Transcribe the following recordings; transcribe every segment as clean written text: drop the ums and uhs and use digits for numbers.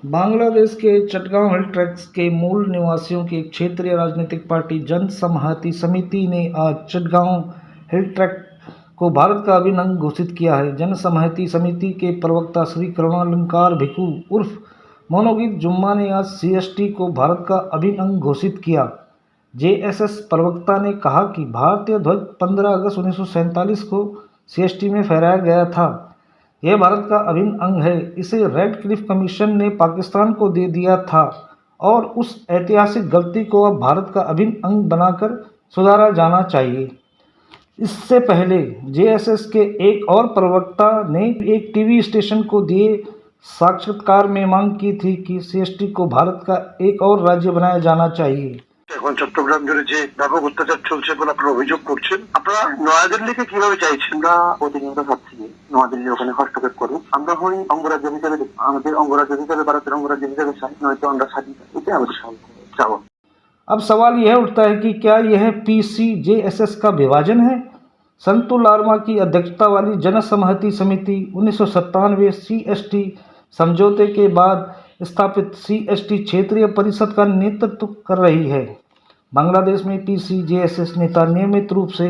बांग्लादेश के चटगांव हिल ट्रैक्ट्स के मूल निवासियों की एक क्षेत्रीय राजनीतिक पार्टी जन संहति समिति ने आज चटगांव हिल ट्रैक्ट को भारत का अभिन्न अंग घोषित किया है। जन संहति समिति के प्रवक्ता श्री करुणालंकार भिक्खू उर्फ मोनोगीत जुम्मा ने आज सीएसटी को भारत का अभिन्न अंग घोषित किया। जेएसएस प्रवक्ता ने कहा कि भारतीय ध्वज 15 अगस्त 1947 को सीएसटी में फहराया गया था। यह भारत का अभिन्न अंग है। इसे रेड क्लिफ कमीशन ने पाकिस्तान को दे दिया था और उस ऐतिहासिक गलती को अब भारत का अभिन्न अंग बनाकर सुधारा जाना चाहिए। इससे पहले जेएसएस के एक और प्रवक्ता ने एक टीवी स्टेशन को दिए साक्षात्कार में मांग की थी कि सीएसटी को भारत का एक और राज्य बनाया जाना चाहिए। এখন চট্টগ্রাম জুড়ে যে ব্যাপক অত্যাচার চলছে বলে আপনারা অভিযোগ করছেন, আপনারা নয়াদিল্লিকে কিভাবে চাইছেন? আমরা প্রতিনিয়ত চাচ্ছি নয়াদিল্লি ওখানে হস্তক্ষেপ করুক। আমরা হই অঙ্গরাজ্য হিসেবে, আমাদের অঙ্গরাজ্য হিসেবে, ভারতের অঙ্গরাজ্য হিসেবে চাই, নয়তো আমরা স্বাধীন। এটাই আমাদের চাওয়া। अब सवाल यह उठता है कि क्या यह पीसीजेएसएस का विभाजन है? संतु लार्मा की अध्यक्षता वाली जन संहति समिति 1997 सीएसटी समझौते के बाद स्थापित सीएसटी क्षेत्रीय परिषद का नेतृत्व कर रही है। बांग्लादेश में पीसीजेएसएस नेता नियमित रूप से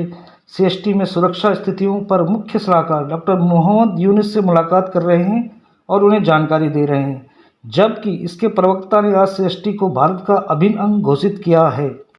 सीएसटी में सुरक्षा स्थितियों पर मुख्य सलाहकार डॉक्टर मोहम्मद यूनिस से मुलाकात कर रहे हैं और उन्हें जानकारी दे रहे हैं, जबकि इसके प्रवक्ता ने आज सीएसटी को भारत का अभिन्न अंग घोषित किया है।